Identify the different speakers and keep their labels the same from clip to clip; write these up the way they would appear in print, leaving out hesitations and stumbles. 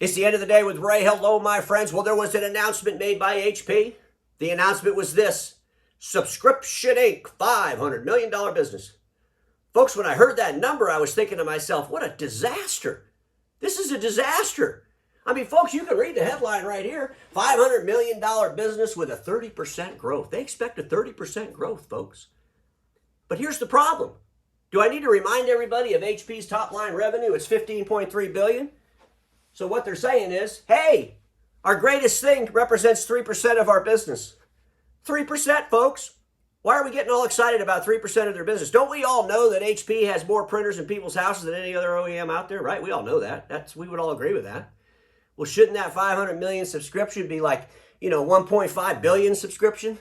Speaker 1: It's the end of the day with Ray. Hello, my friends. Well, there was an announcement made by HP. The announcement was this: Subscription Inc., $500 million business. Folks, when I heard that number, I was thinking to myself, what a disaster. This is a disaster. I mean, folks, you can read the headline right here. $500 million business with a 30% growth. They expect a 30% growth, folks. But here's the problem. Do I need to remind everybody of HP's top line revenue? It's $15.3 billion. So what they're saying is, hey, our greatest thing represents 3% of our business. 3%, folks. Why are we getting all excited about 3% of their business? Don't we all know that HP has more printers in people's houses than any other OEM out there, right? We all know that. We would all agree with that. Well, shouldn't that 500 million subscription be like, 1.5 billion subscription?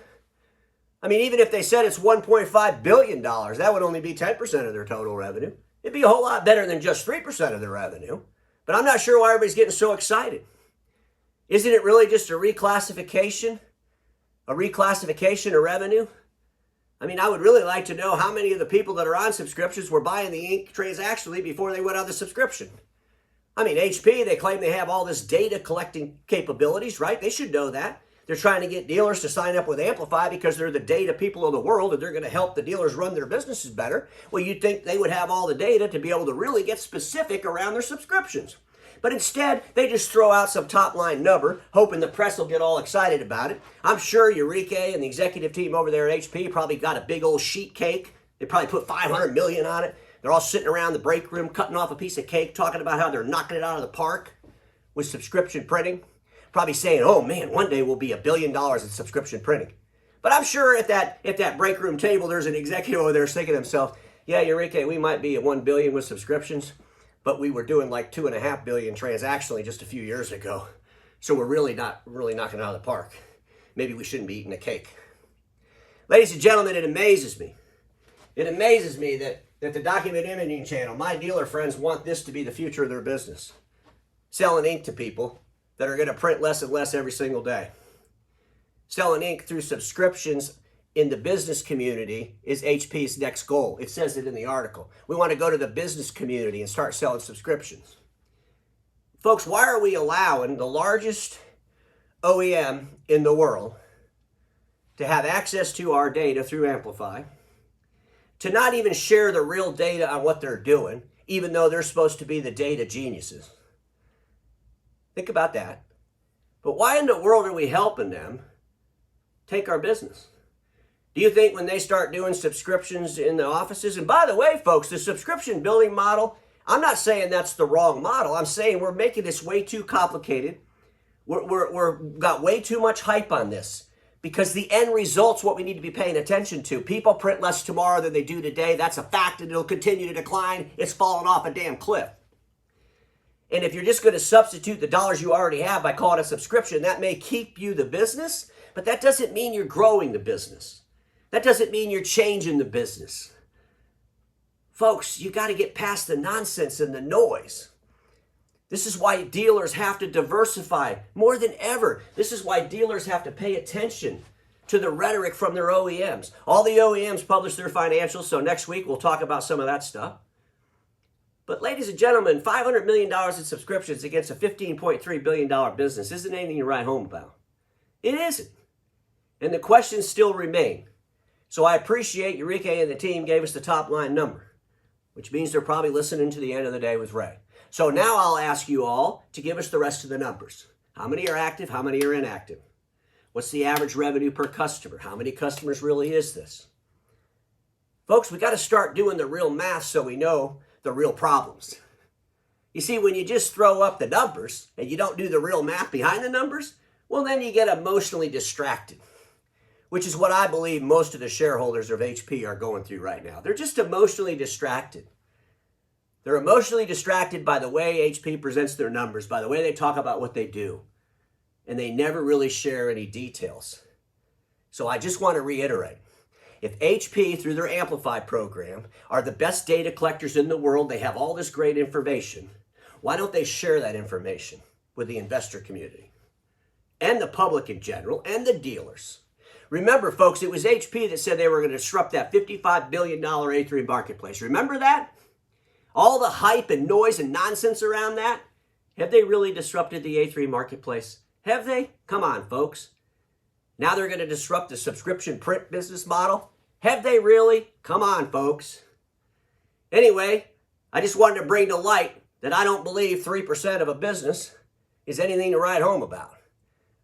Speaker 1: I mean, even if they said it's $1.5 billion, that would only be 10% of their total revenue. It'd be a whole lot better than just 3% of their revenue. But I'm not sure why everybody's getting so excited. Isn't it really just a reclassification? A reclassification of revenue? I mean, I would really like to know how many of the people that are on subscriptions were buying the ink transactionally before they went on the subscription. I mean, HP, they claim they have all this data collecting capabilities, right? They should know that. They're trying to get dealers to sign up with Amplify because they're the data people of the world and they're going to help the dealers run their businesses better. Well, you'd think they would have all the data to be able to really get specific around their subscriptions. But instead, they just throw out some top-line number, hoping the press will get all excited about it. I'm sure Eureka and the executive team over there at HP probably got a big old sheet cake. They probably put $500 million on it. They're all sitting around the break room, cutting off a piece of cake, talking about how they're knocking it out of the park with subscription printing. Probably saying, oh man, one day we'll be $1 billion in subscription printing. But I'm sure at that break room table, there's an executive over there thinking to himself, yeah, Eureka, we might be at 1 billion with subscriptions, but we were doing like 2.5 billion transactionally just a few years ago. So we're really not knocking it out of the park. Maybe we shouldn't be eating a cake. Ladies and gentlemen, it amazes me. It amazes me that the Document Imaging Channel, my dealer friends, want this to be the future of their business. Selling ink to people that are going to print less and less every single day. Selling ink through subscriptions in the business community is HP's next goal. It says it in the article. We want to go to the business community and start selling subscriptions. Folks, why are we allowing the largest OEM in the world to have access to our data through Amplify, to not even share the real data on what they're doing, even though they're supposed to be the data geniuses? Think about that. But why in the world are we helping them take our business? Do you think when they start doing subscriptions in the offices, and by the way, folks, the subscription billing model, I'm not saying that's the wrong model. I'm saying we're making this way too complicated. We're got way too much hype on this because the end result's what we need to be paying attention to. People print less tomorrow than they do today. That's a fact, and it'll continue to decline. It's falling off a damn cliff. And if you're just going to substitute the dollars you already have by calling it a subscription, that may keep you the business, but that doesn't mean you're growing the business. That doesn't mean you're changing the business. Folks, you got to get past the nonsense and the noise. This is why dealers have to diversify more than ever. This is why dealers have to pay attention to the rhetoric from their OEMs. All the OEMs publish their financials, so next week we'll talk about some of that stuff. But ladies and gentlemen, $500 million in subscriptions against a $15.3 billion business isn't anything to write home about. It isn't. And the questions still remain. So I appreciate Eureka and the team gave us the top line number, which means they're probably listening to the end of the day with Ray. So now I'll ask you all to give us the rest of the numbers. How many are active? How many are inactive? What's the average revenue per customer? How many customers really is this? Folks, we got to start doing the real math so we know the real problems. You see, when you just throw up the numbers and you don't do the real math behind the numbers, well, then you get emotionally distracted, which is what I believe most of the shareholders of HP are going through right now. They're just emotionally distracted. They're emotionally distracted by the way HP presents their numbers, by the way they talk about what they do, and they never really share any details. So I just want to reiterate, if HP, through their Amplify program, are the best data collectors in the world, they have all this great information, why don't they share that information with the investor community and the public in general and the dealers? Remember, folks, it was HP that said they were going to disrupt that $55 billion A3 marketplace. Remember that? All the hype and noise and nonsense around that? Have they really disrupted the A3 marketplace? Have they? Come on, folks. Now they're going to disrupt the subscription print business model? Have they really? Come on, folks. Anyway, I just wanted to bring to light that I don't believe 3% of a business is anything to write home about.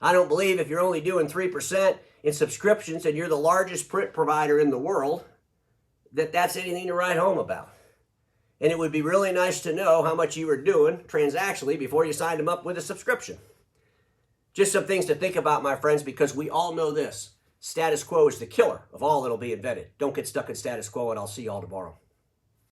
Speaker 1: I don't believe if you're only doing 3% in subscriptions and you're the largest print provider in the world, that that's anything to write home about. And it would be really nice to know how much you were doing transactionally before you signed them up with a subscription. Just some things to think about, my friends, because we all know this. Status quo is the killer of all that'll be invented. Don't get stuck in status quo, and I'll see you all tomorrow.